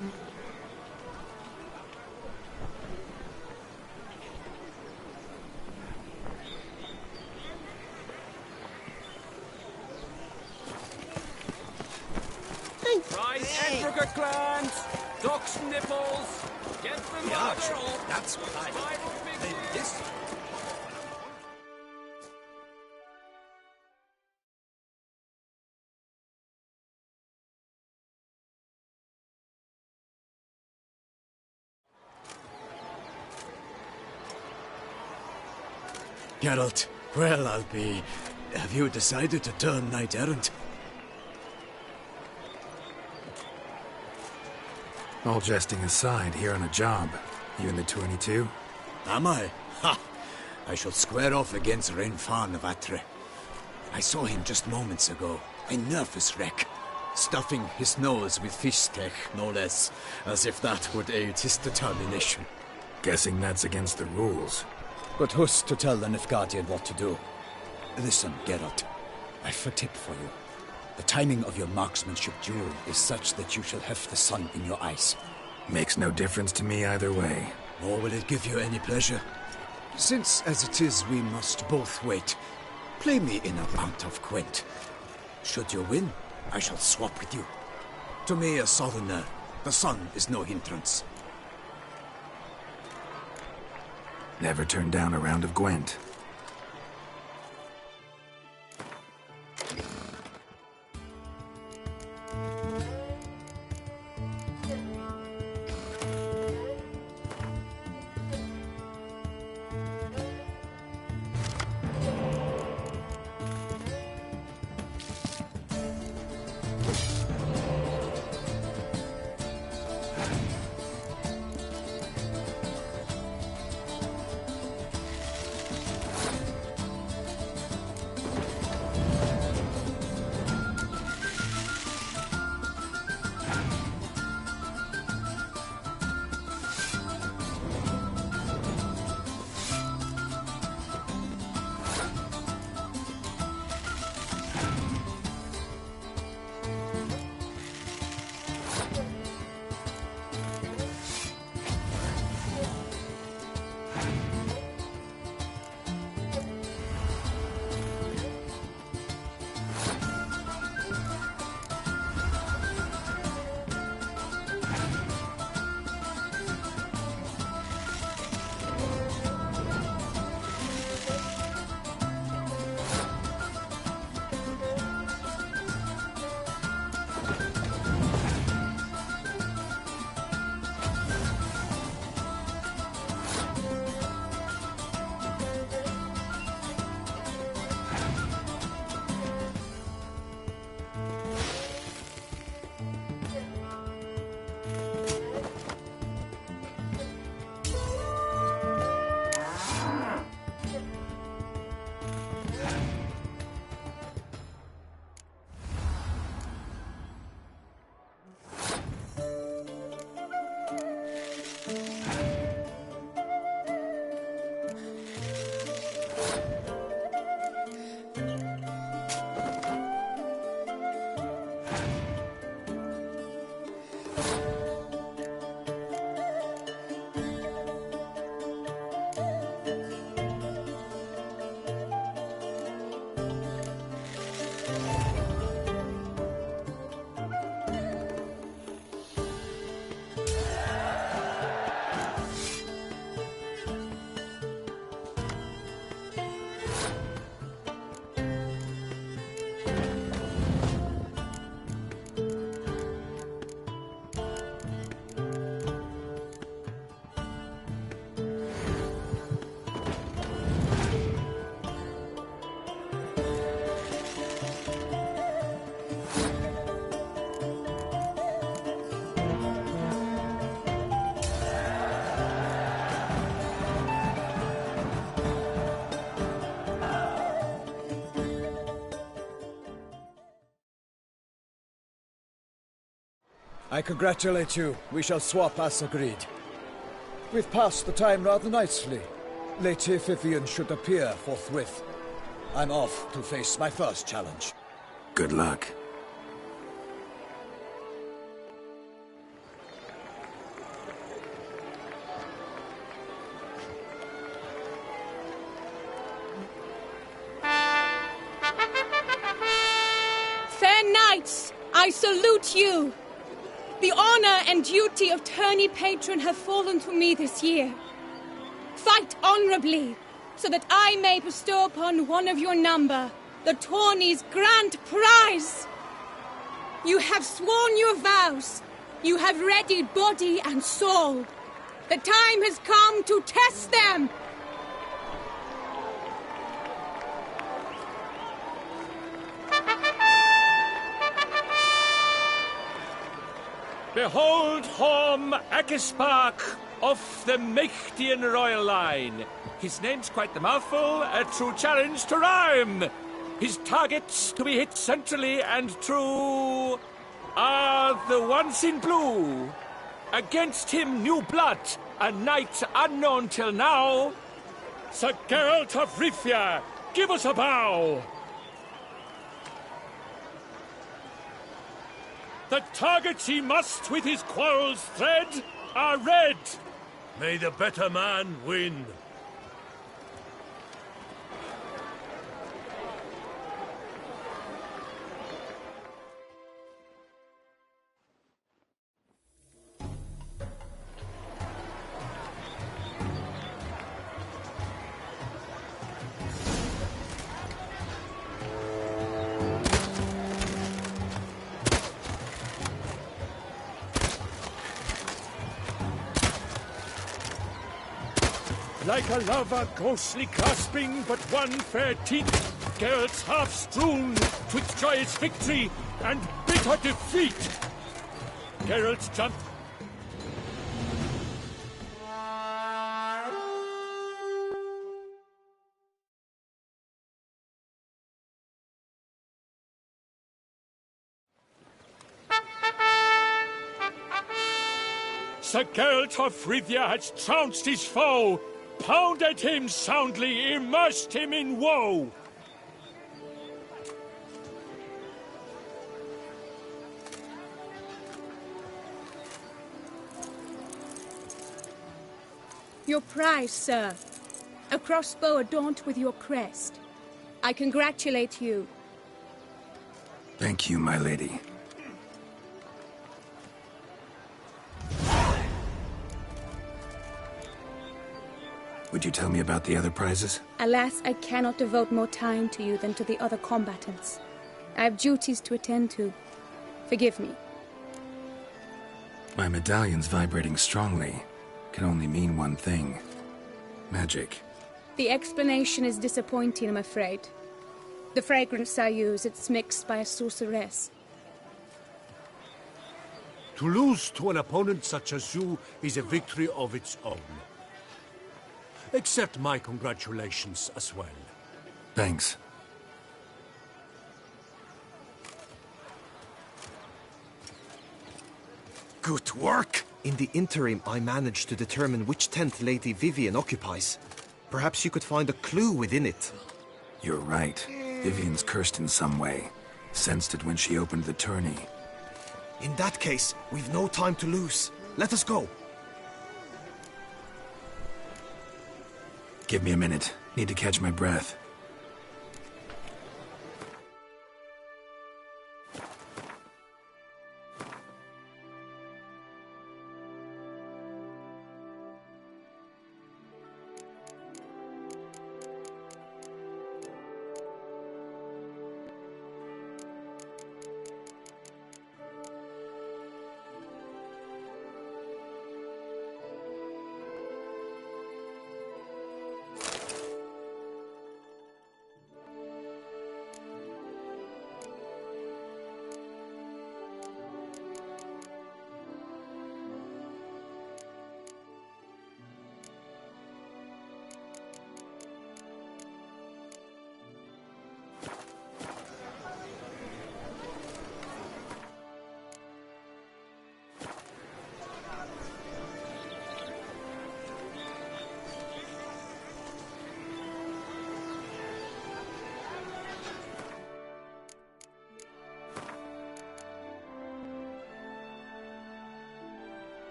Right, Edrica clans! Ducks nipples! Get them Yeah, ladder up! that's what I like. This. Geralt, well, I'll be... Have you decided to turn knight-errant? All jesting aside, here on a job. You in the 22? Am I? Ha! I shall square off against Renfan of Atre. I saw him just moments ago. A nervous wreck. Stuffing his nose with fish steak, no less. As if that would aid his determination. Guessing that's against the rules. But who's to tell the Nilfgaardian what to do? Listen, Geralt. I've a tip for you. The timing of your marksmanship duel is such that you shall have the sun in your eyes. Makes no difference to me either way. Nor will it give you any pleasure. Since, as it is, we must both wait, play me in a round of Gwent. Should you win, I shall swap with you. To me, a southerner, the sun is no hindrance. Never turn down a round of Gwent. I congratulate you. We shall swap as agreed. We've passed the time rather nicely. Lady Vivian should appear forthwith. I'm off to face my first challenge. Good luck. Fair knights, I salute you. The honor and duty of tourney patron have fallen to me this year. Fight honorably, so that I may bestow upon one of your number the tourney's grand prize. You have sworn your vows. You have readied body and soul. The time has come to test them. Behold Horm Akispark of the Mechtian royal line. His name's quite the mouthful, a true challenge to rhyme. His targets to be hit centrally and true are the ones in blue. Against him new blood, a knight unknown till now. Sir Geralt of Rivia, give us a bow. The targets he must with his quarrels thread are red. May the better man win. Like a lover ghostly clasping but one fair teeth, Geralt's half strewn twixt joyous victory and bitter defeat. Geralt jumped. Sir Geralt of Rivia had trounced his foe, pounded him soundly, immersed him in woe. Your prize, sir. A crossbow adorned with your crest. I congratulate you. Thank you, my lady. Would you tell me about the other prizes? Alas, I cannot devote more time to you than to the other combatants. I have duties to attend to. Forgive me. My medallion's vibrating strongly. Can only mean one thing. Magic. The explanation is disappointing, I'm afraid. The fragrance I use, it's mixed by a sorceress. To lose to an opponent such as you is a victory of its own. Accept my congratulations as well. Thanks. Good work! In the interim, I managed to determine which tent Lady Vivian occupies. Perhaps you could find a clue within it. You're right. Vivian's cursed in some way. Sensed it when she opened the tourney. In that case, we've no time to lose. Let us go. Give me a minute. Need to catch my breath.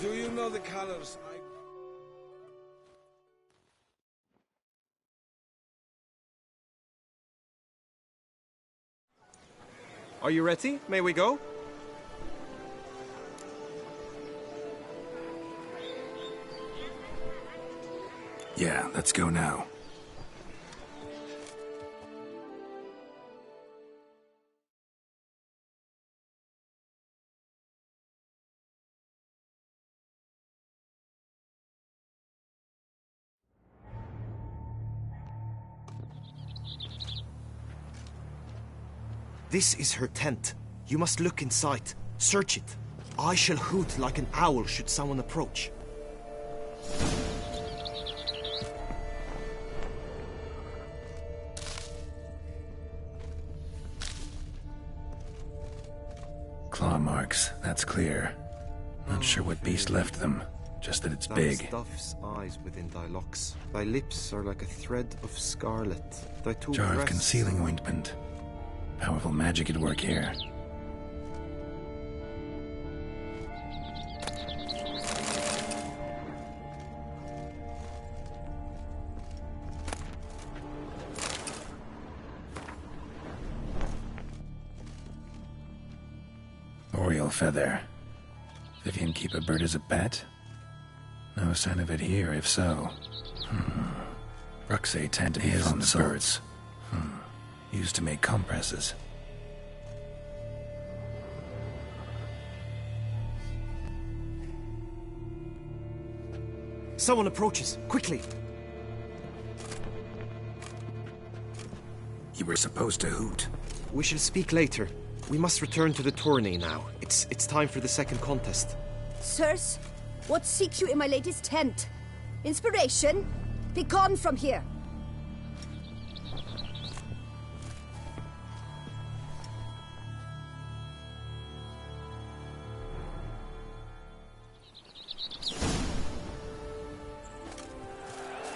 Do you know the colors? Are you ready? May we go? Yeah, let's go now. This is her tent. You must look inside. Search it. I shall hoot like an owl should someone approach. Claw marks, that's clear. Not sure what beast left them, just that it's big. Thou stuff's eyes within thy locks. Thy lips are like a thread of scarlet. Thy two Jar of breasts concealing ointment. Powerful magic at work here. Oriole feather. Vivian keep a bird as a pet? No sign of it here, if so. Ruxay tend to be fond of birds. Used to make compresses. Someone approaches. Quickly! You were supposed to hoot. We shall speak later. We must return to the tourney now. It's time for the second contest. Sirs, what seeks you in my lady's tent? Inspiration? Be gone from here!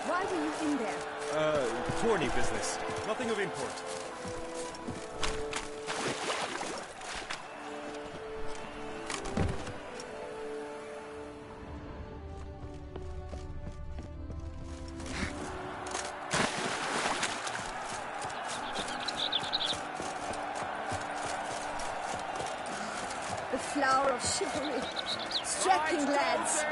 Why were you in there? Tourney business. Nothing of import. The flower of chivalry. Striking, lads.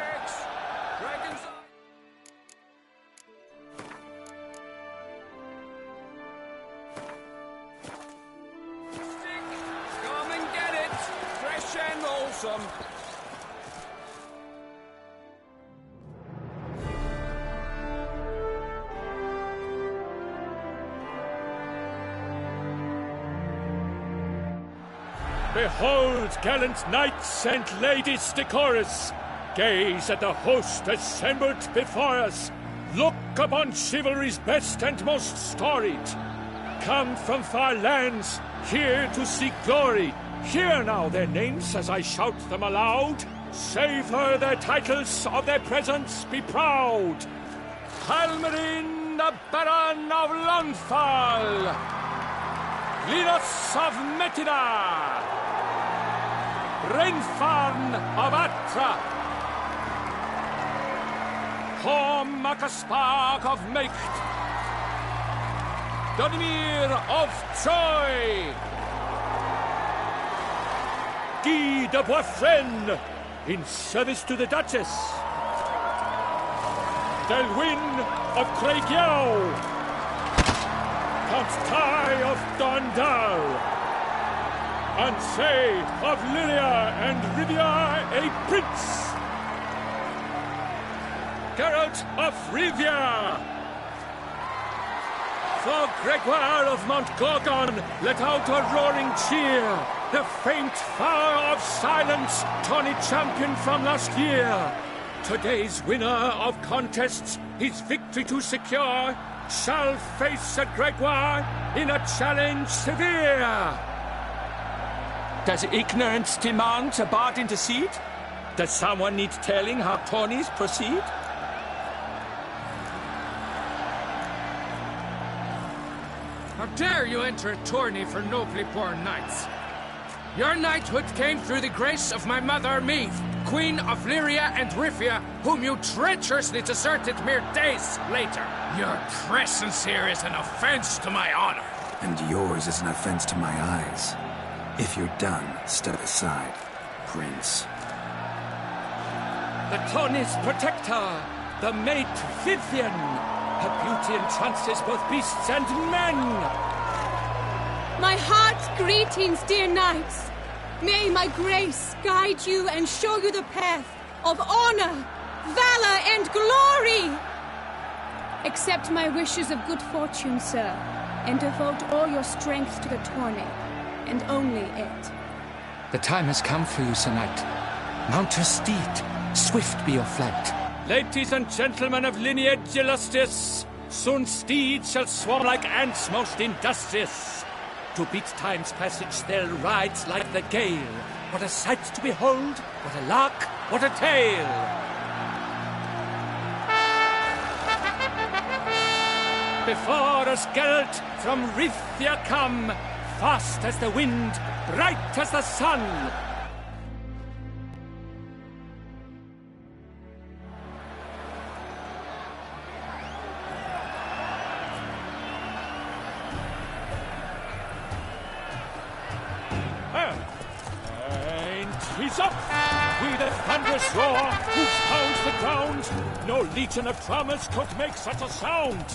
Come and get it! Fresh and wholesome. Behold, gallant knights and ladies decorous! Gaze at the host assembled before us! Look upon chivalry's best and most storied! Come from far lands, here to seek glory! Hear now their names as I shout them aloud! Savor their titles, of their presence be proud! Halmarin, the Baron of Lonfal! Linos of Metida! Renfarn of Atra! Horm Akaspark of Mecht! Donimir of Troy! Guy de Boisfren, in service to the Duchess! Delwyn of Craigiau! Count Tai of Dondal! Ansay of Lyria and Rivia a prince! Geralt of Rivia! For Gregoire of Mount Gorgon, let out a roaring cheer! The faint fire of silence, tawny champion from last year! Today's winner of contests, his victory to secure, shall face a Gregoire in a challenge severe! Does ignorance demand a bard intercede? Does someone need telling how tourneys proceed? How dare you enter a tourney for nobly born knights? Your knighthood came through the grace of my mother Meath, Queen of Lyria and Rivia, whom you treacherously deserted mere days later. Your presence here is an offense to my honor. And yours is an offense to my eyes. If you're done, step aside, Prince. The Tawny's protector, the mate Vivian. Her beauty entrances both beasts and men. My heart's greetings, dear knights. May my grace guide you and show you the path of honor, valor, and glory. Accept my wishes of good fortune, sir, and devote all your strength to the tourney, and only it. The time has come for you, Sir Knight. Mount your steed. Swift be your flight. Ladies and gentlemen of lineage illustrious, soon steeds shall swarm like ants most industrious. To beat time's passage they'll ride like the gale. What a sight to behold, what a lark, what a tale! Before us Geralt from Rithia come, fast as the wind, bright as the sun. He's up! With a thunderous roar, who pounds the ground? No legion of drummers could make such a sound!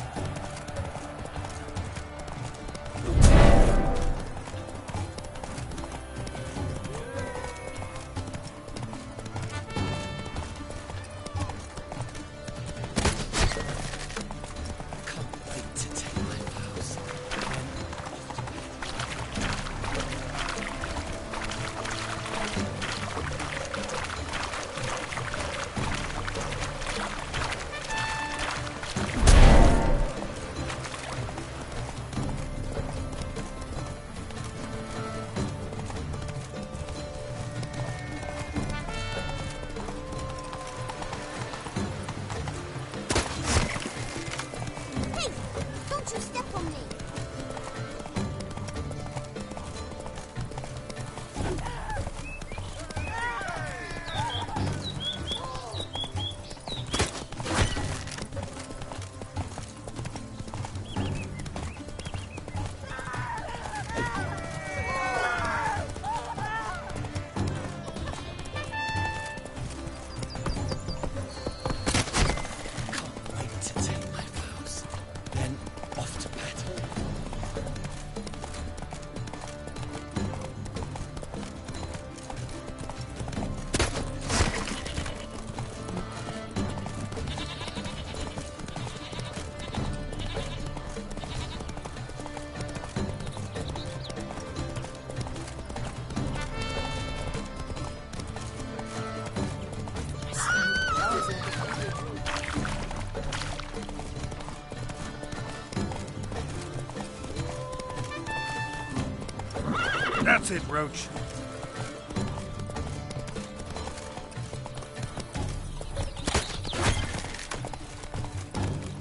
That's it, Roach.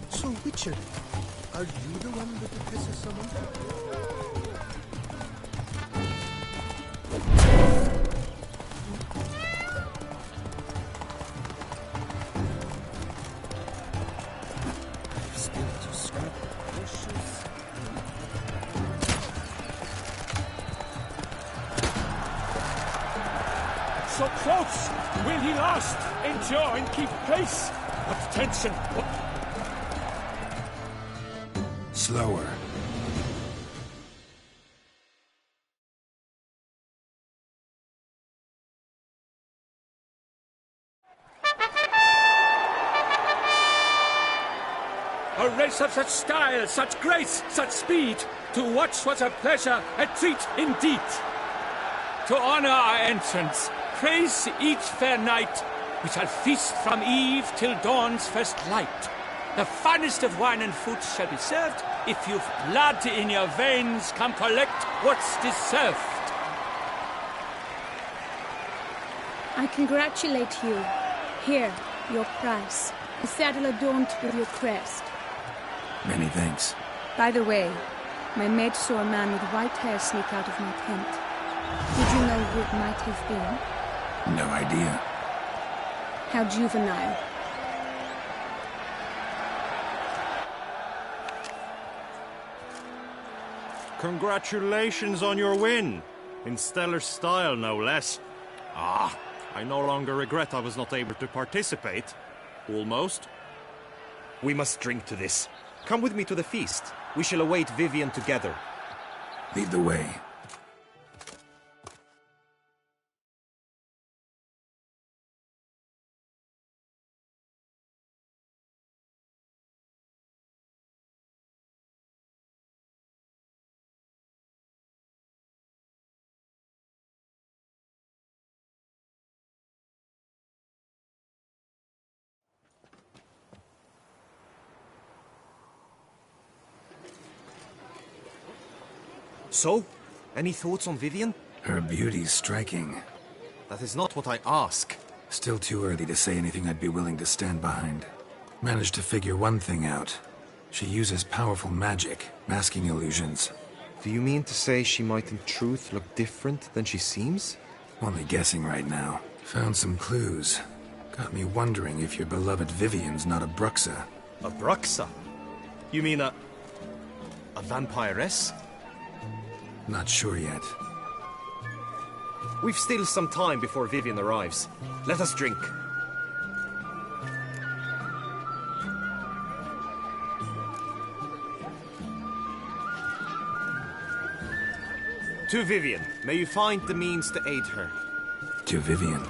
So, Witcher, are you the one that the Tessa summoned? So close! Will he last? Endure and keep pace? What tension? What... Slower. A race of such style, such grace, such speed. To watch was a pleasure, a treat indeed. To honor our entrance, praise each fair knight. We shall feast from eve till dawn's first light. The finest of wine and food shall be served. If you've blood in your veins, come collect what's deserved. I congratulate you. Here, your prize. A saddle adorned with your crest. Many thanks. By the way, my maid saw a man with white hair sneak out of my tent. Did you know who it might have been? No idea. How juvenile. Congratulations on your win. In stellar style, no less. Ah, I no longer regret I was not able to participate. Almost. We must drink to this. Come with me to the feast. We shall await Vivian together. Lead the way. So, any thoughts on Vivian? Her beauty's striking. That is not what I ask. Still too early to say anything I'd be willing to stand behind. Managed to figure one thing out. She uses powerful magic, masking illusions. Do you mean to say she might in truth look different than she seems? Only guessing right now. Found some clues. Got me wondering if your beloved Vivian's not a Bruxa. A Bruxa? You mean a vampiress? Not sure yet. We've still some time before Vivian arrives. Let us drink. To Vivian, may you find the means to aid her. To Vivian.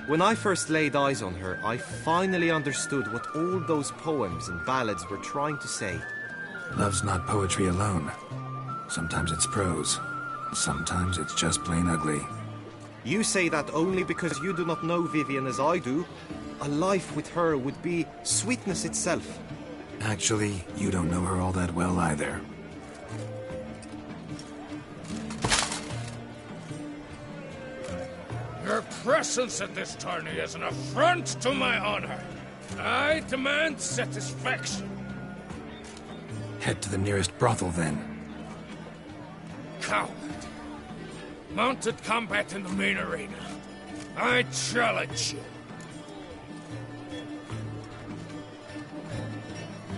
When I first laid eyes on her, I finally understood what all those poems and ballads were trying to say. Love's not poetry alone. Sometimes it's prose. Sometimes it's just plain ugly. You say that only because you do not know Vivian as I do. A life with her would be sweetness itself. Actually, you don't know her all that well either. Your presence at this tourney is an affront to my honor. I demand satisfaction. Head to the nearest brothel, then. Coward. Mounted combat in the main arena. I challenge you.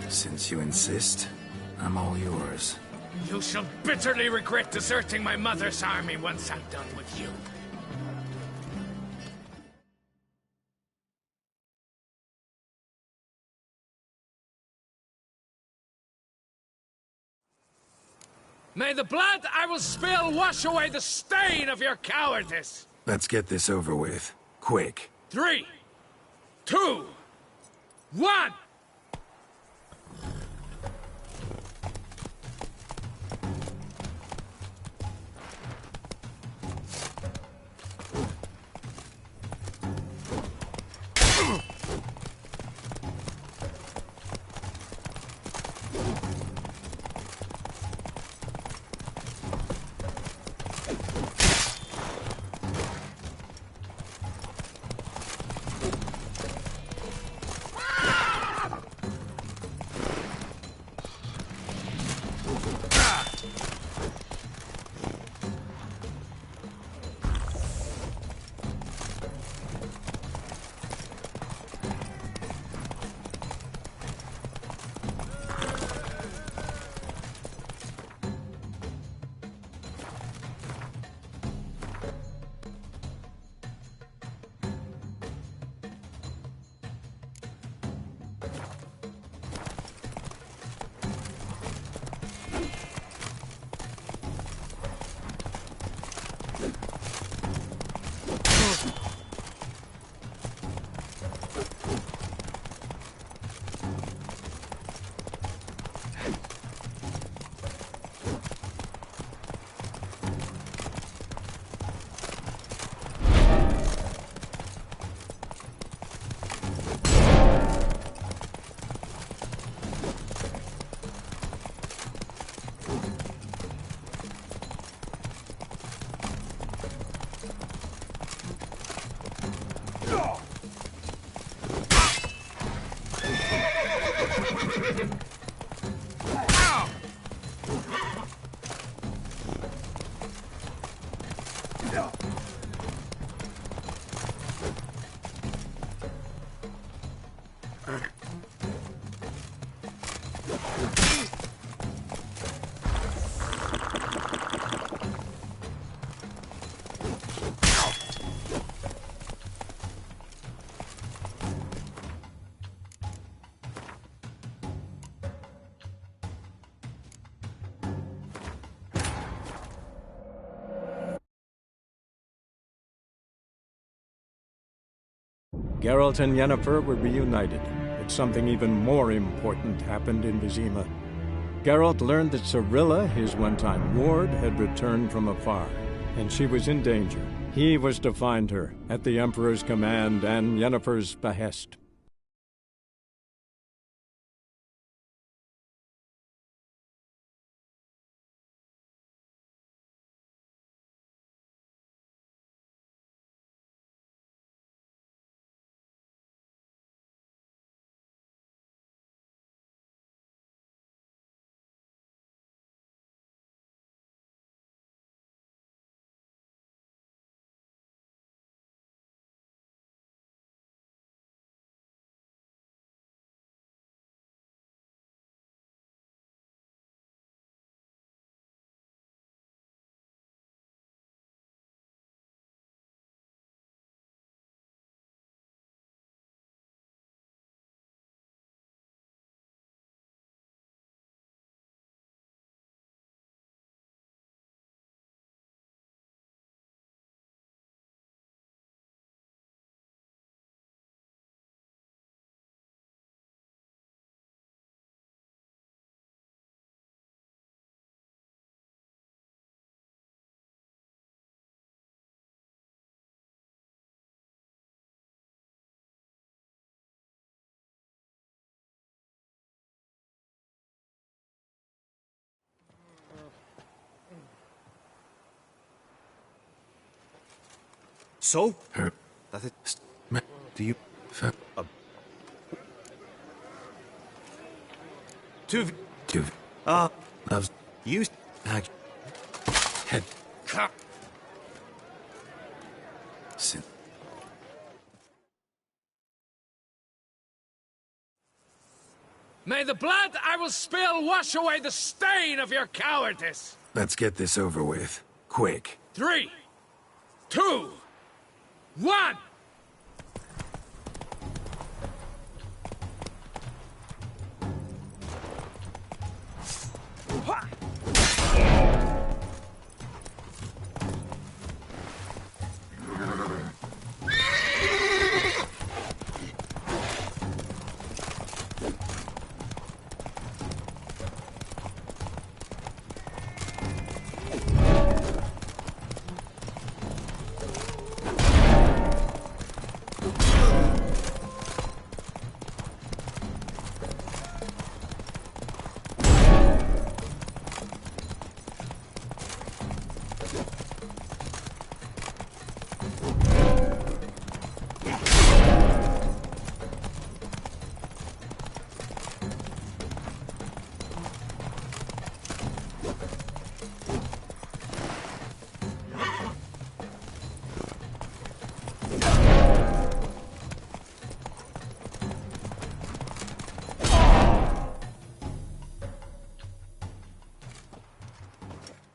Since you insist, I'm all yours. You shall bitterly regret deserting my mother's army once I'm done with you. May the blood I will spill wash away the stain of your cowardice! Let's get this over with. Quick. 3, 2, 1! Geralt and Yennefer were reunited, but something even more important happened in Vizima. Geralt learned that Cirilla, his one-time ward, had returned from afar, and she was in danger. He was to find her, at the Emperor's command and Yennefer's behest. So? Her... That it... Do you... To... Loves... You... Act... Head... Sin... May the blood I will spill wash away the stain of your cowardice! Let's get this over with. Quick. 3, 2, 1!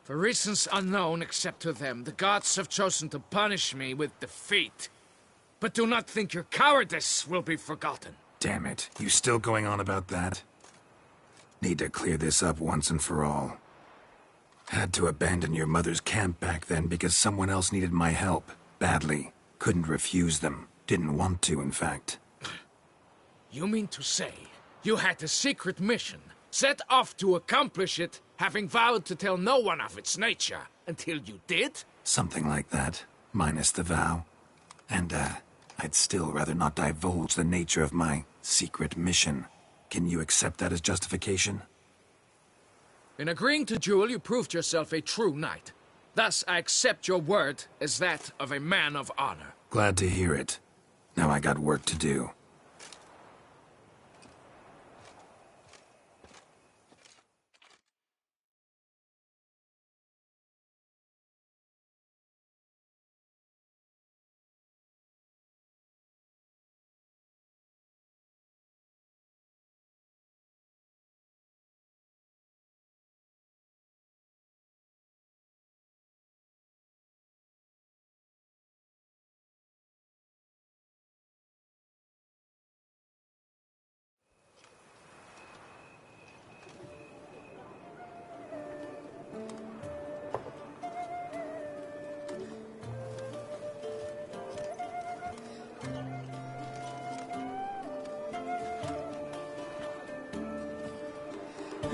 For reasons unknown except to them, the gods have chosen to punish me with defeat. But do not think your cowardice will be forgotten. Damn it. You still going on about that? Need to clear this up once and for all. Had to abandon your mother's camp back then because someone else needed my help. Badly. Couldn't refuse them. Didn't want to, in fact. You mean to say you had a secret mission, set off to accomplish it, having vowed to tell no one of its nature, until you did? Something like that, minus the vow. And, I'd still rather not divulge the nature of my secret mission. Can you accept that as justification? In agreeing to duel, you proved yourself a true knight. Thus, I accept your word as that of a man of honor. Glad to hear it. Now I got work to do.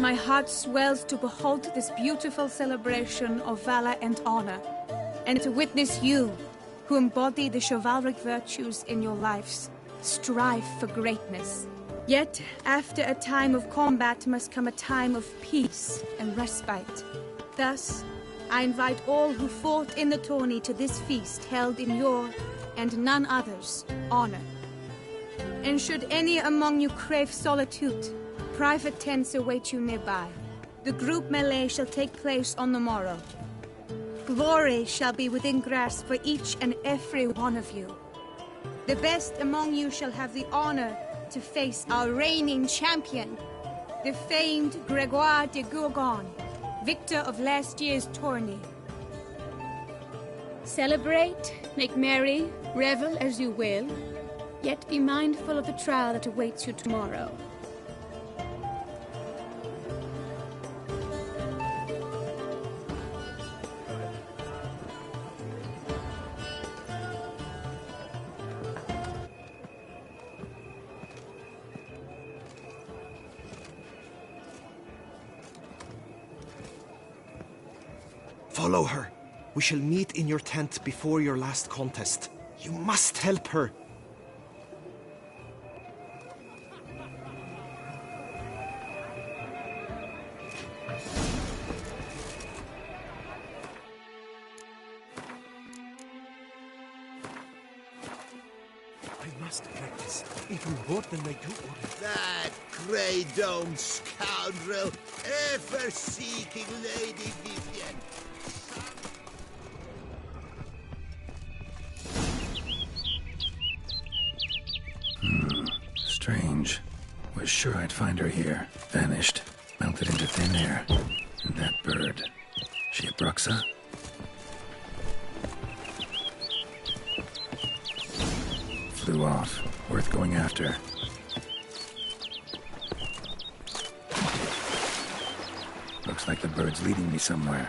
my heart swells to behold this beautiful celebration of valor and honor, and to witness you, who embody the chivalric virtues in your lives, strive for greatness. Yet, after a time of combat must come a time of peace and respite. Thus, I invite all who fought in the tourney to this feast held in your, and none other's, honor. And should any among you crave solitude, private tents await you nearby. The group melee shall take place on the morrow. Glory shall be within grasp for each and every one of you. The best among you shall have the honor to face our reigning champion, the famed Gregoire de Gourgon, victor of last year's tourney. Celebrate, make merry, revel as you will, yet be mindful of the trial that awaits you tomorrow. Follow her. We shall meet in your tent before your last contest. You must help her. I must practice, even more than I do already. That grey dome scoundrel, ever seeking Lady Vivienne. Strange. Was sure I'd find her here. Vanished. Melted into thin air. And that bird. She a Bruxa? Flew off. Worth going after. Looks like the bird's leading me somewhere.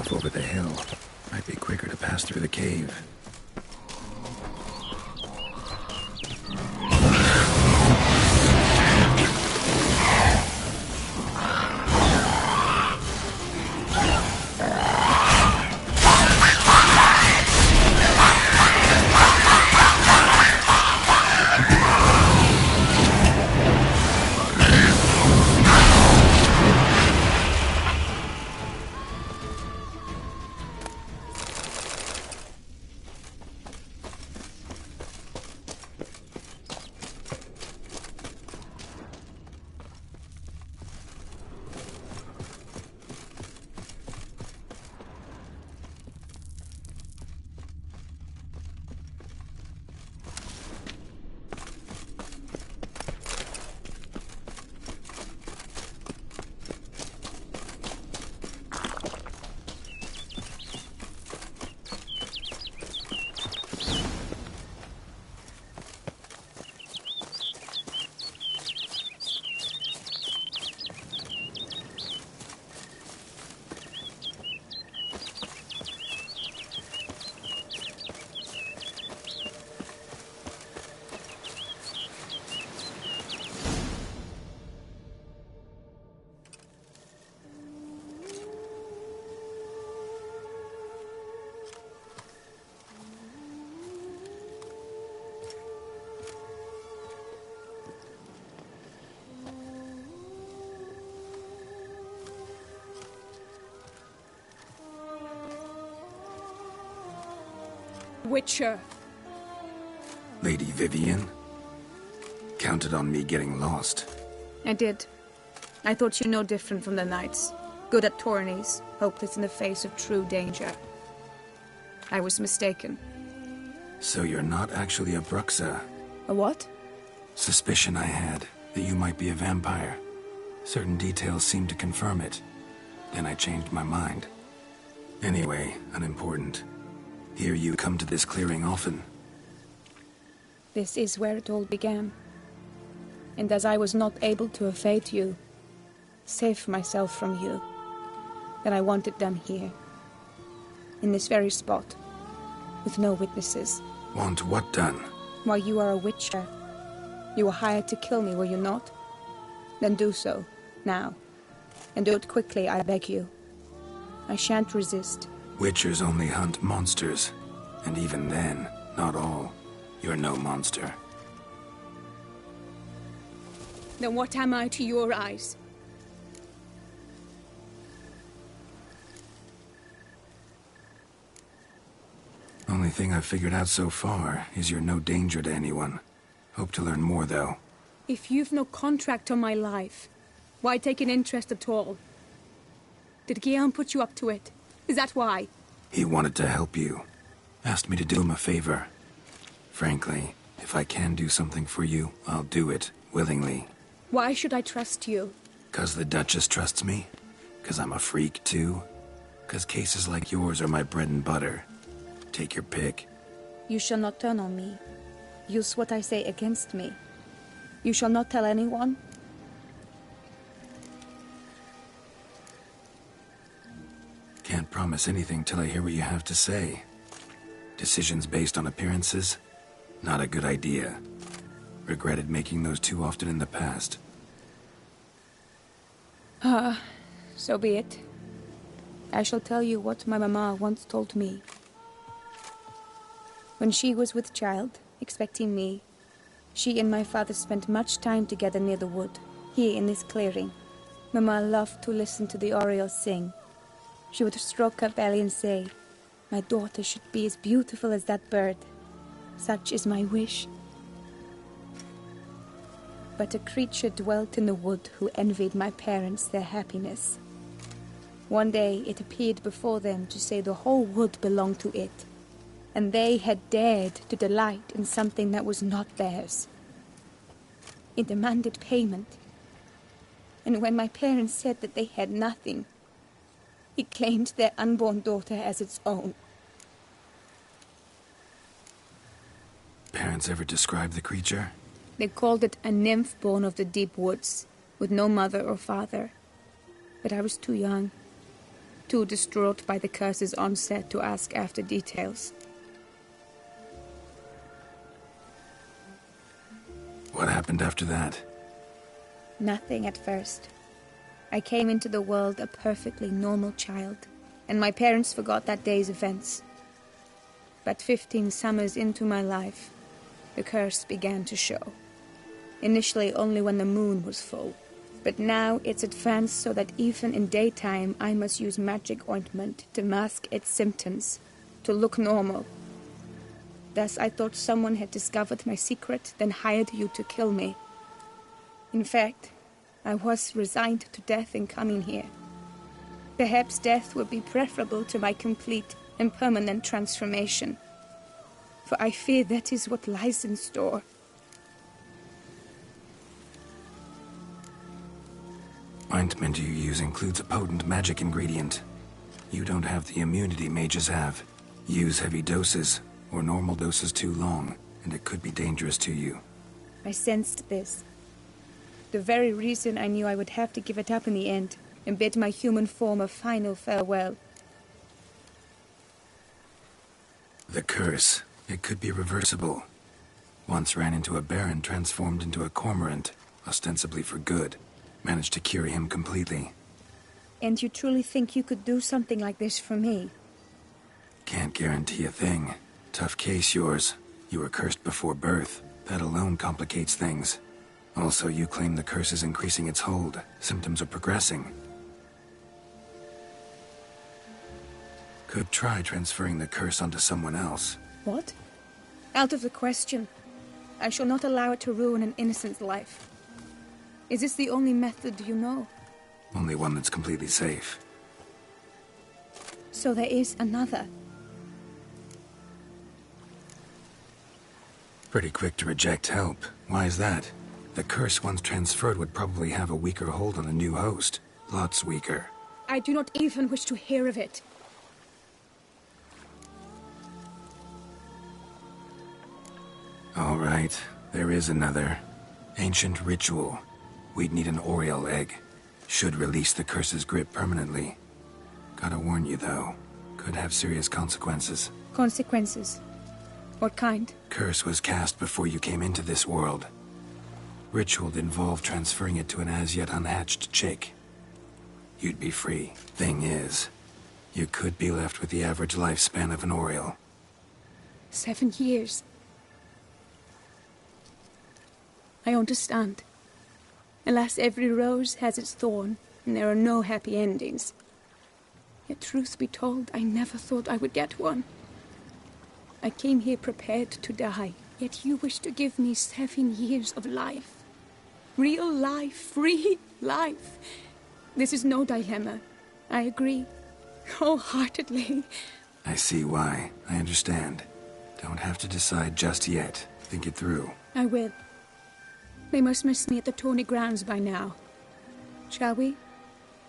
off over the hill. Might be quicker to pass through the cave. Witcher. Lady Vivienne? Counted on me getting lost. I did. I thought you no different from the knights. Good at tourneys, hopeless in the face of true danger. I was mistaken. So you're not actually a Bruxa? A what? Suspicion I had, that you might be a vampire. Certain details seemed to confirm it. Then I changed my mind. Anyway, unimportant. Hear you come to this clearing often. This is where it all began. And as I was not able to evade you, save myself from you, then I want it done here. In this very spot. With no witnesses. Want what done? Why, you are a witcher. You were hired to kill me, were you not? Then do so, now. And do it quickly, I beg you. I shan't resist. Witchers only hunt monsters. And even then, not all. You're no monster. Then what am I to your eyes? Only thing I've figured out so far is you're no danger to anyone. Hope to learn more, though. If you've no contract on my life, why take an interest at all? Did Guillaume put you up to it? Is that why? He wanted to help you. Asked me to do him a favor. Frankly, if I can do something for you, I'll do it, willingly. Why should I trust you? 'Cause the Duchess trusts me? 'Cause I'm a freak, too? 'Cause cases like yours are my bread and butter? Take your pick. You shall not turn on me. Use what I say against me. You shall not tell anyone? Can't promise anything till I hear what you have to say. Decisions based on appearances? Not a good idea. Regretted making those too often in the past. So be it. I shall tell you what my mama once told me. When she was with child, expecting me, she and my father spent much time together near the wood, here in this clearing. Mama loved to listen to the orioles sing. She would stroke her belly and say, "My daughter should be as beautiful as that bird. Such is my wish." But a creature dwelt in the wood who envied my parents their happiness. One day it appeared before them to say the whole wood belonged to it, and they had dared to delight in something that was not theirs. It demanded payment, and when my parents said that they had nothing, it claimed their unborn daughter as its own. Parents ever describe the creature? They called it a nymph born of the deep woods, with no mother or father. But I was too young. too distraught by the curse's onset to ask after details. What happened after that? Nothing at first. I came into the world a perfectly normal child, and my parents forgot that day's events. But 15 summers into my life, the curse began to show. Initially only when the moon was full, but now it's advanced so that even in daytime I must use magic ointment to mask its symptoms, to look normal. Thus I thought someone had discovered my secret, then hired you to kill me. In fact, I was resigned to death in coming here. Perhaps death would be preferable to my complete and permanent transformation, for I fear that is what lies in store. Ointment you use includes a potent magic ingredient. You don't have the immunity mages have. Use heavy doses, or normal doses too long, and it could be dangerous to you. I sensed this. The very reason I knew I would have to give it up in the end, and bid my human form a final farewell. The curse. It could be reversible. Once ran into a baron transformed into a cormorant, ostensibly for good. Managed to cure him completely. And you truly think you could do something like this for me? Can't guarantee a thing. Tough case, yours. You were cursed before birth. That alone complicates things. Also, you claim the curse is increasing its hold. Symptoms are progressing. Could try transferring the curse onto someone else. What? Out of the question. I shall not allow it to ruin an innocent's life. Is this the only method you know? Only one that's completely safe. So there is another. Pretty quick to reject help. Why is that? The curse once transferred would probably have a weaker hold on the new host. Lots weaker. I do not even wish to hear of it. All right, there is another. Ancient ritual. We'd need an Oriole egg. Should release the curse's grip permanently. Gotta warn you, though. Could have serious consequences. Consequences? What kind? Curse was cast before you came into this world. Ritual involved transferring it to an as-yet unhatched chick. You'd be free. Thing is, you could be left with the average lifespan of an Oriole. 7 years. I understand. Alas, every rose has its thorn, and there are no happy endings. Yet truth be told, I never thought I would get one. I came here prepared to die, yet you wish to give me 7 years of life. Real life, free life. This is no dilemma. I agree, wholeheartedly. I see why. I understand. Don't have to decide just yet. Think it through. I will. They must miss me at the tourney grounds by now. Shall we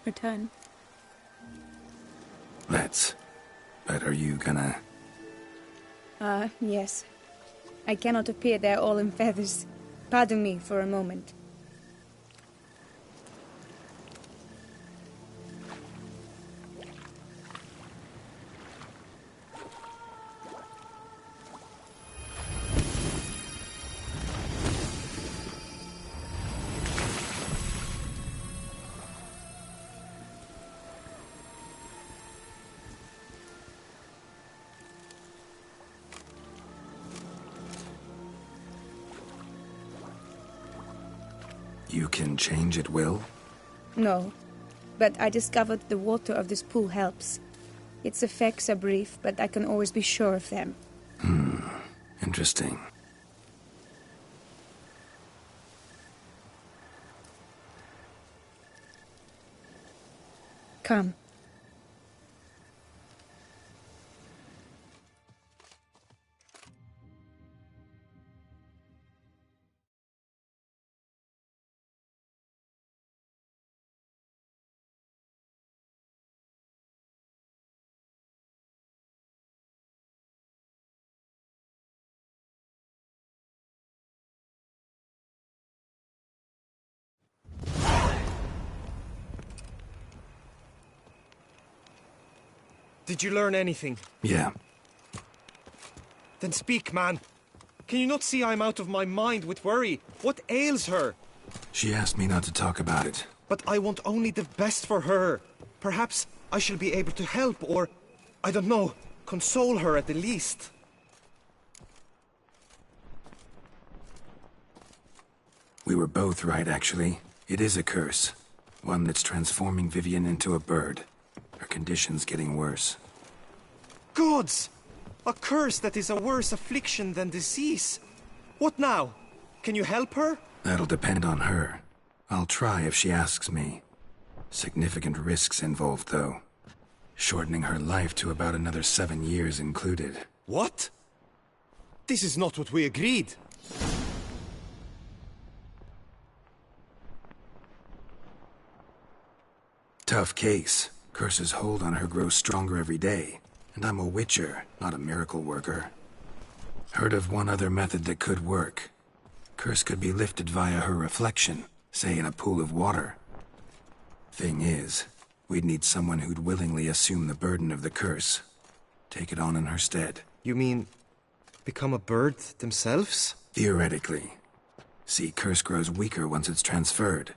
return? Let's. But are you gonna... Yes. I cannot appear there all in feathers. Pardon me for a moment. You can change at will? No, but I discovered the water of this pool helps. Its effects are brief, but I can always be sure of them. Interesting. Come. Did you learn anything? Yeah. Then speak, man. Can you not see I'm out of my mind with worry? What ails her? She asked me not to talk about it. But I want only the best for her. Perhaps I shall be able to help or, I don't know, console her at the least. We were both right, actually. It is a curse. One that's transforming Vivian into a bird. Her condition's getting worse. Gods! A curse that is a worse affliction than disease. What now? Can you help her? That'll depend on her. I'll try if she asks me. Significant risks involved, though. Shortening her life to about another 7 years included. What? This is not what we agreed. Tough case. Curse's hold on her grows stronger every day. And I'm a witcher, not a miracle worker. Heard of one other method that could work. Curse could be lifted via her reflection, say in a pool of water. Thing is, we'd need someone who'd willingly assume the burden of the curse. Take it on in her stead. You mean, become a bird themselves? Theoretically. See, curse grows weaker once it's transferred.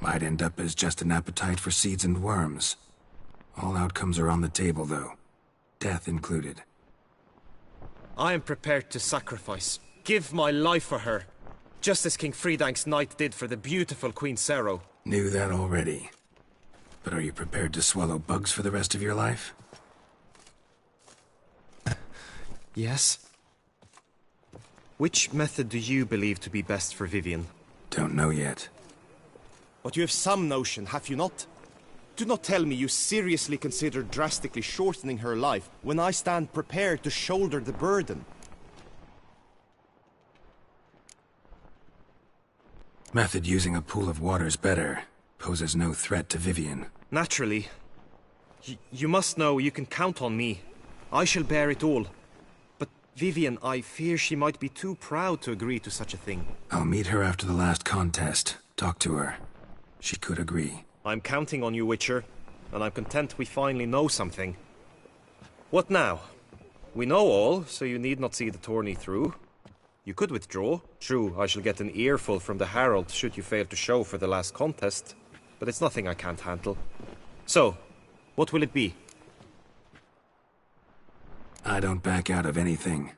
Might end up as just an appetite for seeds and worms. All outcomes are on the table, though. Death included. I am prepared to sacrifice. Give my life for her. Just as King Fridank's knight did for the beautiful Queen Sero. Knew that already. But are you prepared to swallow bugs for the rest of your life? Yes. Which method do you believe to be best for Vivian? Don't know yet. But you have some notion, have you not? Do not tell me you seriously consider drastically shortening her life when I stand prepared to shoulder the burden. Method using a pool of water's better. Poses no threat to Vivian. Naturally. You must know you can count on me. I shall bear it all. But Vivian, I fear she might be too proud to agree to such a thing. I'll meet her after the last contest. Talk to her. She could agree. I'm counting on you, Witcher, and I'm content we finally know something. What now? We know all, so you need not see the tourney through. You could withdraw. True, I shall get an earful from the Herald should you fail to show for the last contest, but it's nothing I can't handle. So, what will it be? I don't back out of anything.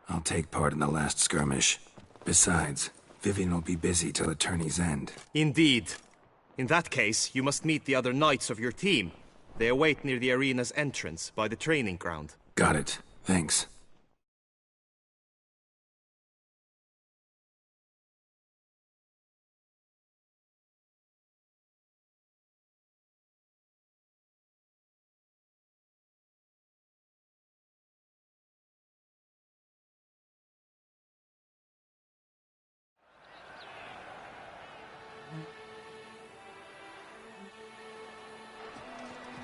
I'll take part in the last skirmish. Besides, Vivian will be busy till the tourney's end. Indeed. In that case, you must meet the other knights of your team. They await near the arena's entrance, by the training ground. Got it. Thanks.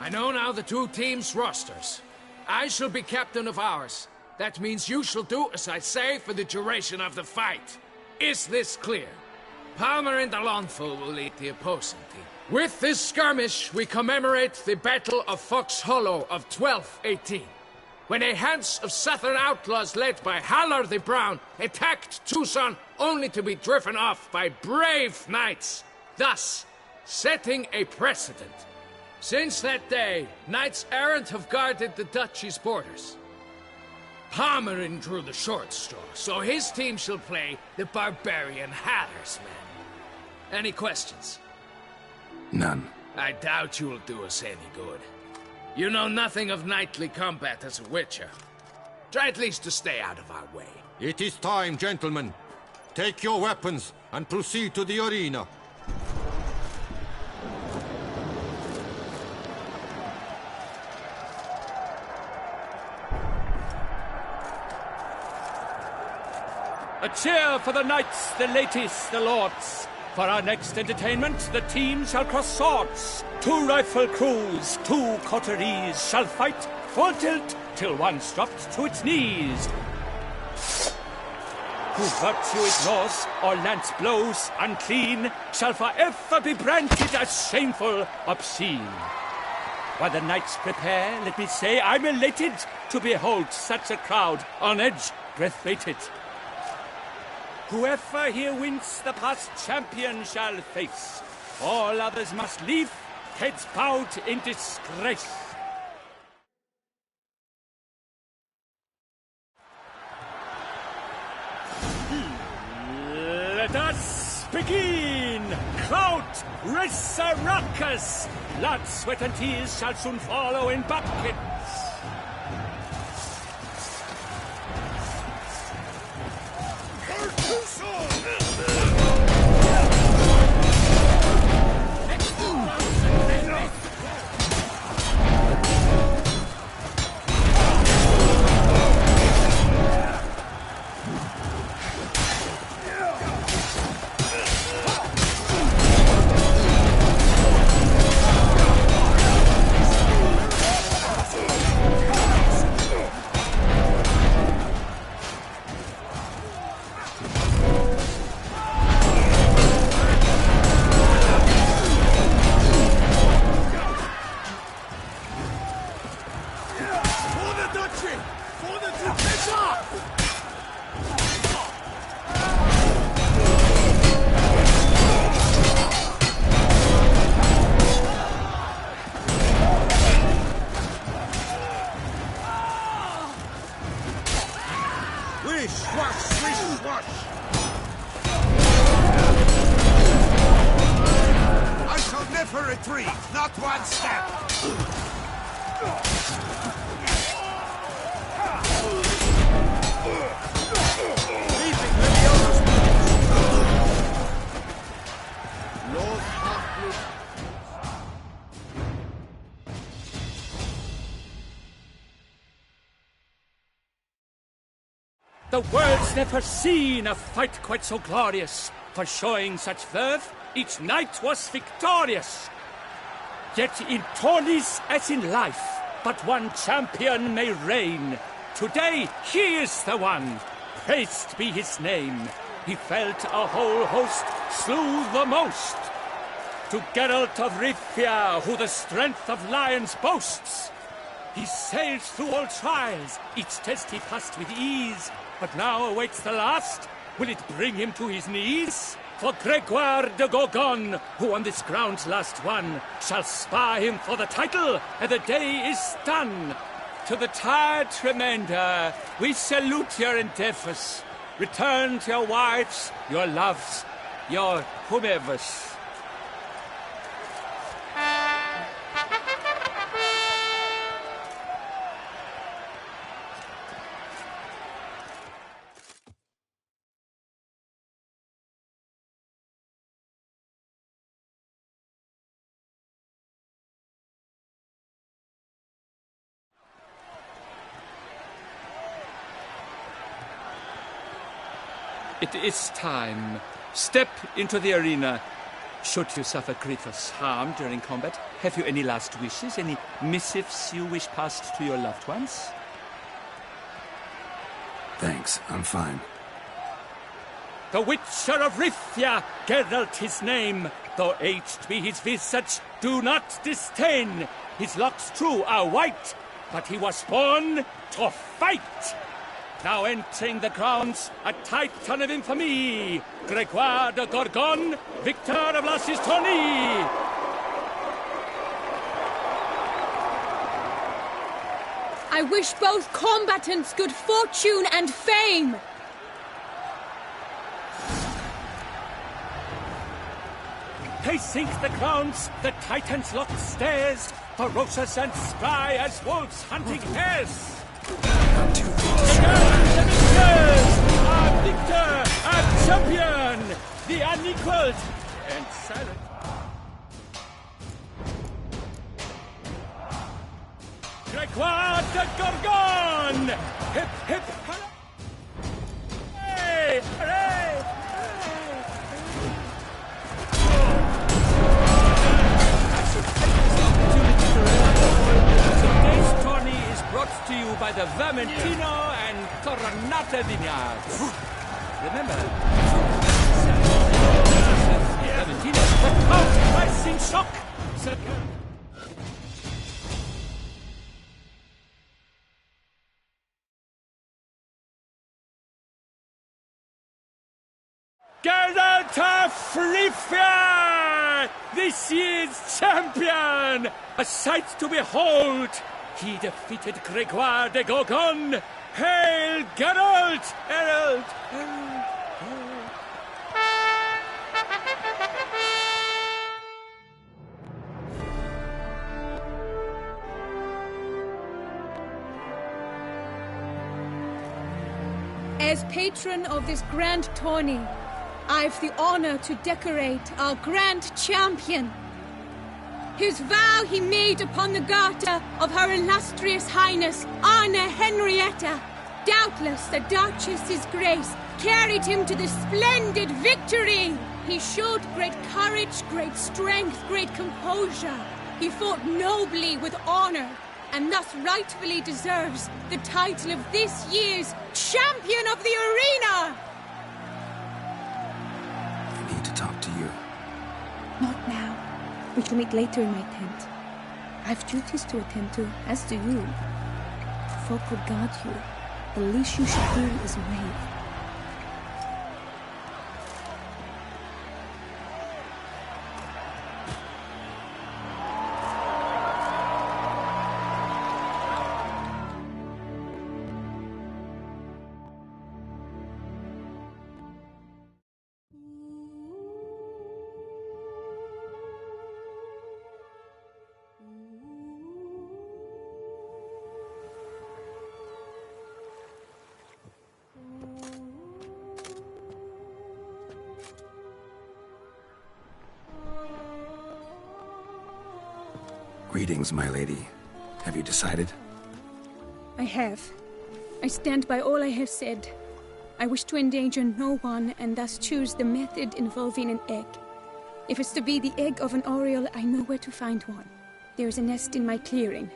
I know now the two teams' rosters. I shall be captain of ours. That means you shall do as I say for the duration of the fight. Is this clear? Palmer and Alonfo will lead the opposing team. With this skirmish, we commemorate the Battle of Fox Hollow of 1218, when a Hans of Southern outlaws led by Halar the Brown attacked Tucson only to be driven off by brave knights, thus setting a precedent. Since that day, knights errant have guarded the duchy's borders. Palmerin drew the short straw, so his team shall play the barbarian Haller's men. Any questions? None. I doubt you will do us any good. You know nothing of knightly combat as a witcher. Try at least to stay out of our way. It is time, gentlemen. Take your weapons and proceed to the arena. A cheer for the knights, the ladies, the lords. For our next entertainment, the teams shall cross swords. 2 rifle crews, 2 coteries shall fight full tilt till one's dropped to its knees. Who virtue ignores or lance blows unclean shall forever be branded as shameful, obscene. While the knights prepare, let me say I'm elated to behold such a crowd on edge, breath-baited. Whoever here wins the past champion shall face. All others must leave, heads bowed in disgrace. Let us begin! Crowd, raise a ruckus! Blood, sweat, and tears shall soon follow in buckets. The world's never seen a fight quite so glorious. For showing such verve, each knight was victorious. Yet in tourneys as in life, but one champion may reign. Today he is the one, praised be his name. He felt a whole host, slew the most. To Geralt of Rivia, who the strength of lions boasts. He sailed through all trials, each test he passed with ease. But now awaits the last. Will it bring him to his knees? For Gregoire de Gorgon, who on this ground last won, shall spar him for the title, and the day is done. To the tired remainder, we salute your endeavors. Return to your wives, your loves, your whomevers. It is time. Step into the arena. Should you suffer grievous harm during combat, have you any last wishes, any missives you wish passed to your loved ones? Thanks, I'm fine. The Witcher of Rivia, Geralt his name. Though aged be his visage, do not disdain. His locks, true, are white, but he was born to fight. Now entering the grounds, a titan of infamy, Gregoire de Gorgon, victor of La Sistonie. I wish both combatants good fortune and fame. They sink the grounds, the titans locked stairs, ferocious and spry as wolves hunting hares. Our victor, our champion, the unequaled and silent. Gregoire de Gorgon! Hip, hip, hooray! Hooray! I should take this opportunity to remind you today's tourney is brought to you by the Vermentino and Coronata Vineyards. Remember, Vermentino, the Count Price in shock. Geralt of Rivia, this year's champion! A sight to behold! He defeated Gregoire de Gorgon! Hail, Geralt! Herald! As patron of this grand tourney, I've the honor to decorate our grand champion. His vow he made upon the garter of her illustrious highness, Anna Henrietta. Doubtless the Duchess's grace carried him to the splendid victory. He showed great courage, great strength, great composure. He fought nobly with honor, and thus rightfully deserves the title of this year's Champion of the Arena! I need to talk to you. Not now. We shall meet later in my tent. I've duties to attend to, as do you. Folk will guard you. The least you should do is wave. Greetings, my lady. Have you decided? I have. I stand by all I have said. I wish to endanger no one, and thus choose the method involving an egg. If it's to be the egg of an oriole, I know where to find one. There is a nest in my clearing.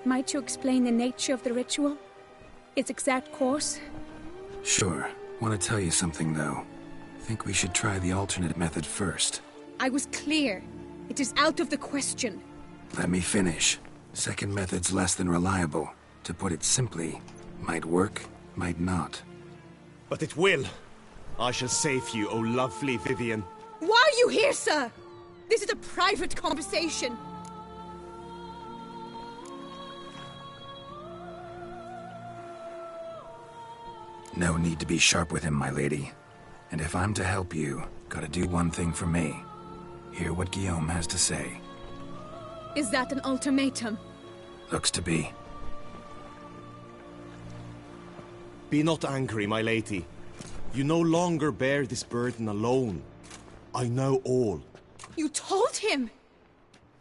Might you explain the nature of the ritual? Its exact course? Sure. Want to tell you something, though. Think we should try the alternate method first. I was clear. It is out of the question. Let me finish. Second method's less than reliable. To put it simply, might work, might not. But it will. I shall save you, O lovely Vivian. Why are you here, sir? This is a private conversation. No need to be sharp with him, my lady. And if I'm to help you, gotta do one thing for me. Hear what Guillaume has to say. Is that an ultimatum? Looks to be. Be not angry, my lady. You no longer bear this burden alone. I know all. You told him!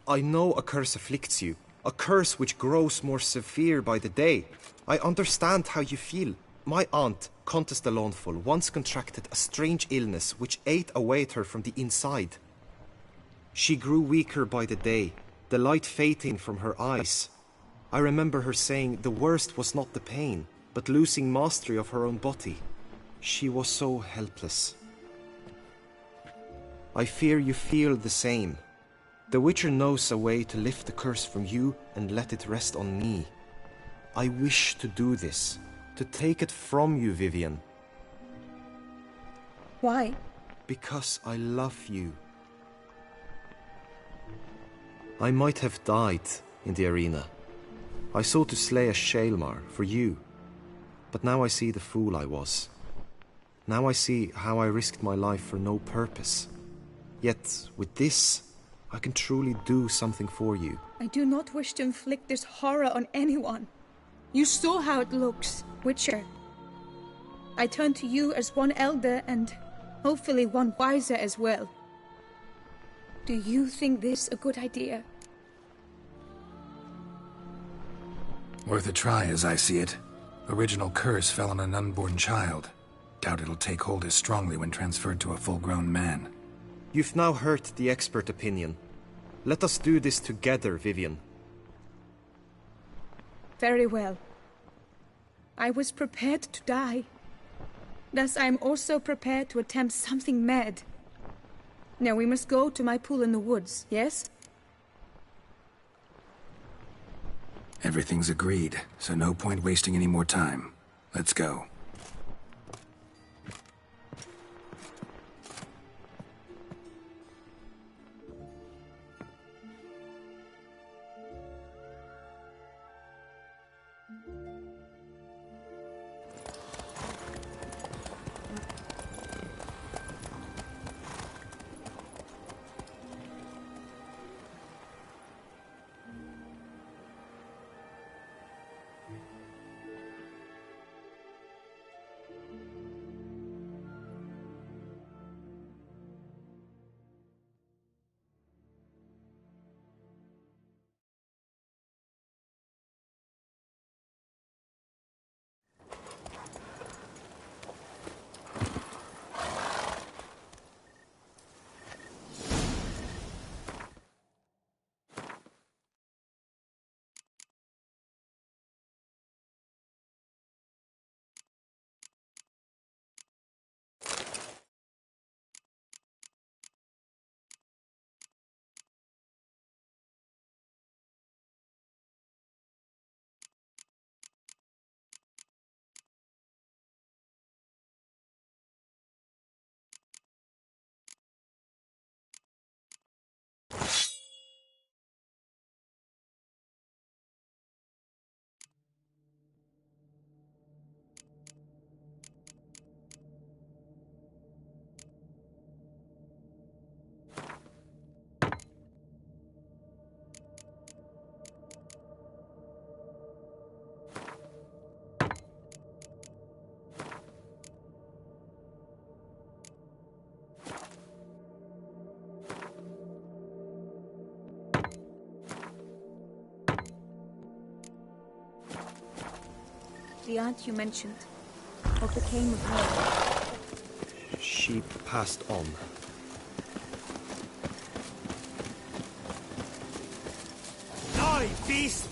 I know a curse afflicts you. A curse which grows more severe by the day. I understand how you feel. My aunt, Countess de Launfal, once contracted a strange illness which ate away at her from the inside. She grew weaker by the day, the light fading from her eyes. I remember her saying the worst was not the pain, but losing mastery of her own body. She was so helpless. I fear you feel the same. The Witcher knows a way to lift the curse from you and let it rest on me. I wish to do this, to take it from you, Vivian. Why? Because I love you. I might have died in the arena. I sought to slay a Shaelmar for you. But now I see the fool I was. Now I see how I risked my life for no purpose. Yet, with this, I can truly do something for you. I do not wish to inflict this horror on anyone. You saw how it looks, Witcher. I turn to you as one elder and hopefully one wiser as well. Do you think this a good idea? Worth a try, as I see it. Original curse fell on an unborn child. Doubt it'll take hold as strongly when transferred to a full-grown man. You've now heard the expert opinion. Let us do this together, Vivian. Very well. I was prepared to die. Thus I am also prepared to attempt something mad. Now we must go to my pool in the woods, yes? Everything's agreed, so no point wasting any more time. Let's go. The aunt you mentioned. What became of her? She passed on. Die, beast!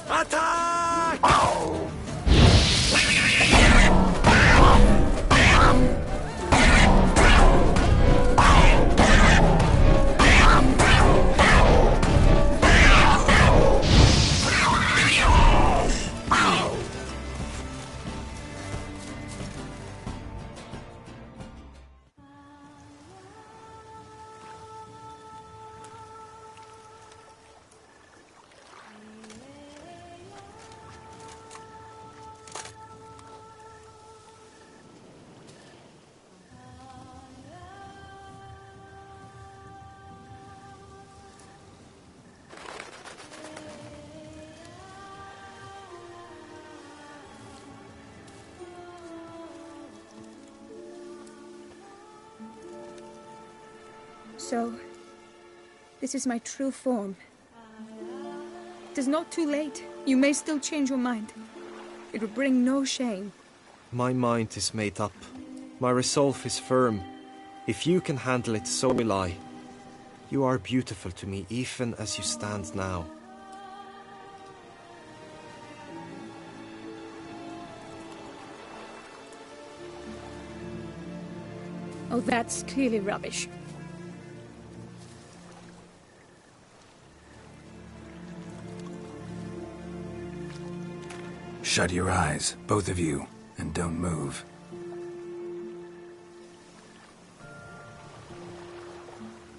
Attack! So, this is my true form. It is not too late. You may still change your mind. It will bring no shame. My mind is made up. My resolve is firm. If you can handle it, so will I. You are beautiful to me, even as you stand now. Oh, that's clearly rubbish. Shut your eyes, both of you, and don't move.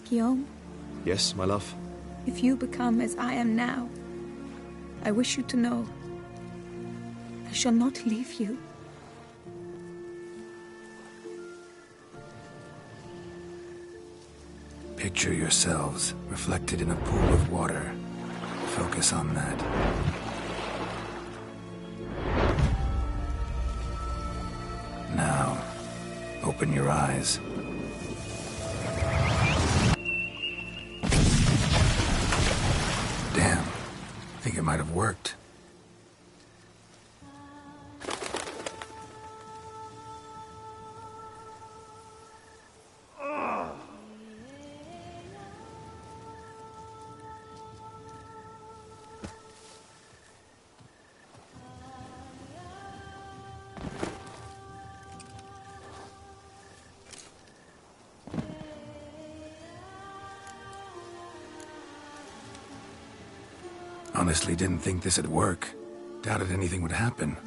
Guillaume, Yes, my love? if you become as I am now, I wish you to know I shall not leave you. Picture yourselves reflected in a pool of water. Focus on that. Now, open your eyes. Damn. I think it might have worked. Honestly didn't think this'd work. Doubted anything would happen.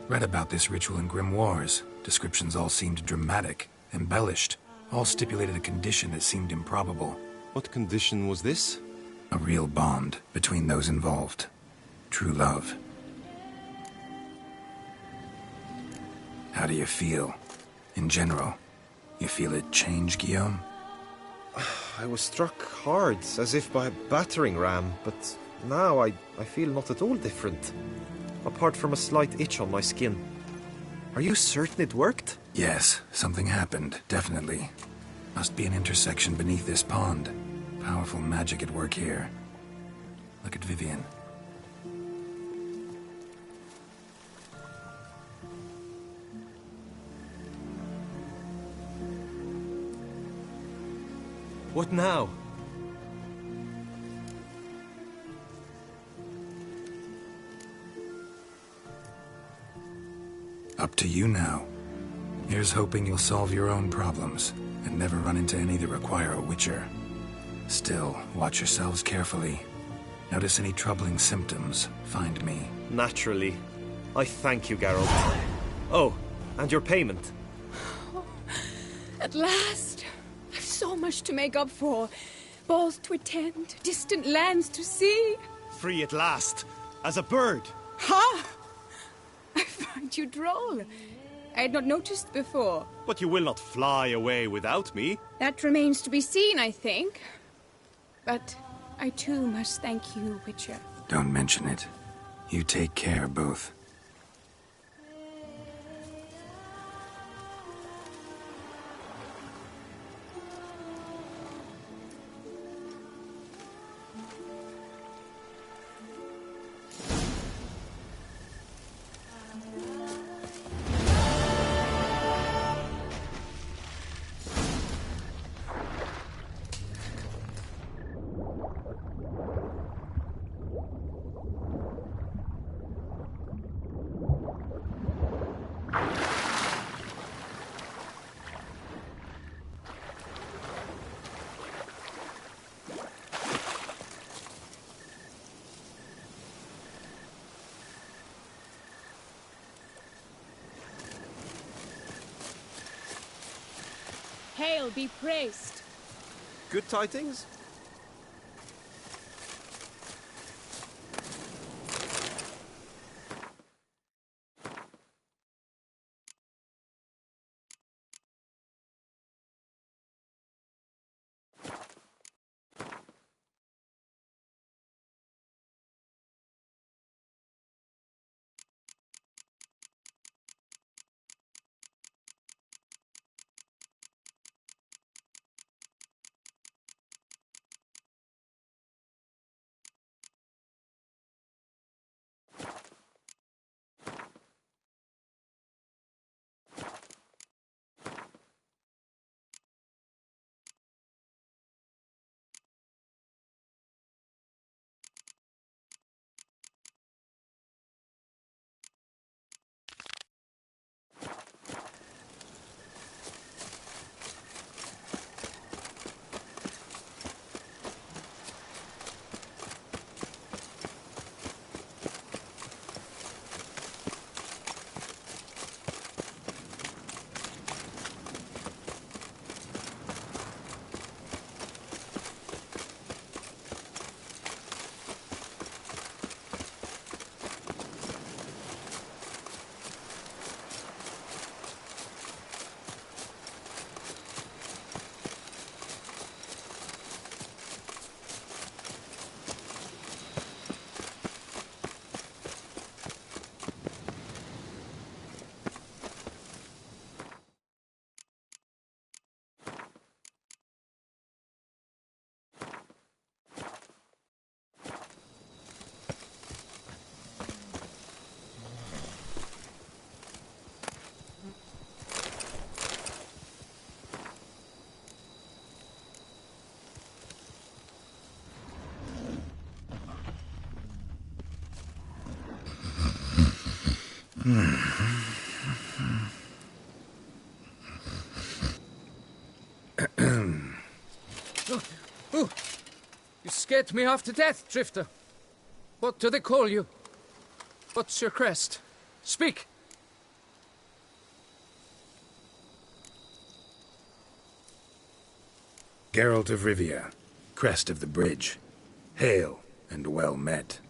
Read about this ritual in grimoires. Descriptions all seemed dramatic, embellished. All stipulated a condition that seemed improbable. What condition was this? A real bond between those involved. True love. How do you feel? In general, you feel it change, Guillaume? I was struck hard, as if by a battering ram, but now I feel not at all different. Apart from a slight itch on my skin. Are you certain it worked? Yes, something happened, definitely. Must be an intersection beneath this pond. Powerful magic at work here. Look at Vivienne. What now? Up to you now. Here's hoping you'll solve your own problems, and never run into any that require a witcher. Still, watch yourselves carefully. Notice any troubling symptoms, find me. Naturally. I thank you, Geralt. Oh, and your payment. At last! I've so much to make up for. Balls to attend, distant lands to see. Free at last, as a bird. Ha! I find you droll. I had not noticed before. But you will not fly away without me. That remains to be seen, I think. But I too must thank you, Witcher. Don't mention it. You take care, both. Hale be praised. Good tidings? Ooh, you scared me half to death, Drifter. What do they call you? What's your crest? Speak! Geralt of Rivia, crest of the bridge. Hail, and well met.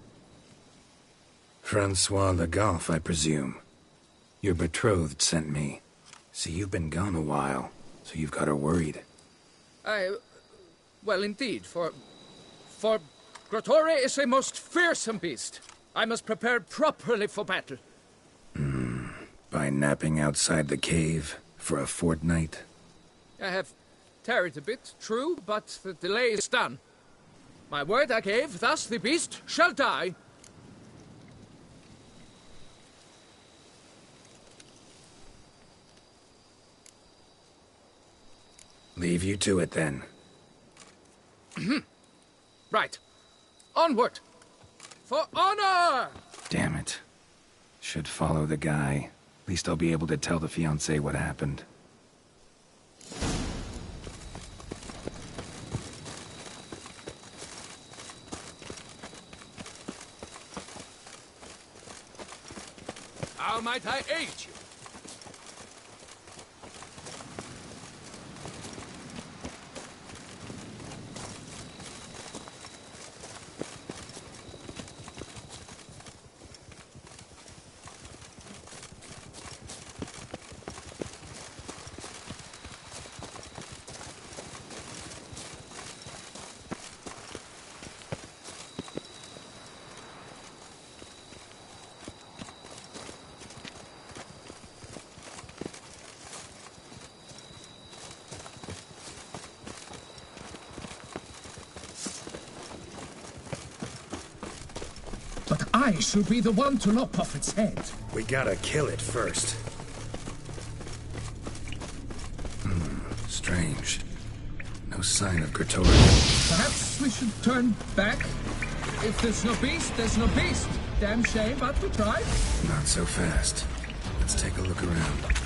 Francois Le Goff, I presume. Your betrothed sent me. See, you've been gone a while, so you've got her worried. Well, indeed, for Grotore is a most fearsome beast. I must prepare properly for battle. By napping outside the cave for a fortnight? I have tarried a bit, true, but the delay is done. My word I gave, thus the beast shall die. Leave you to it, then. Right. Onward! For honor! Damn it. Should follow the guy. At least I'll be able to tell the fiancé what happened. How might I aid you? I shall be the one to lop off its head. We gotta kill it first. Strange. No sign of Grotore. Perhaps we should turn back? If there's no beast, there's no beast. Damn shame, but we tried. Not so fast. Let's take a look around.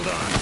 Hold on.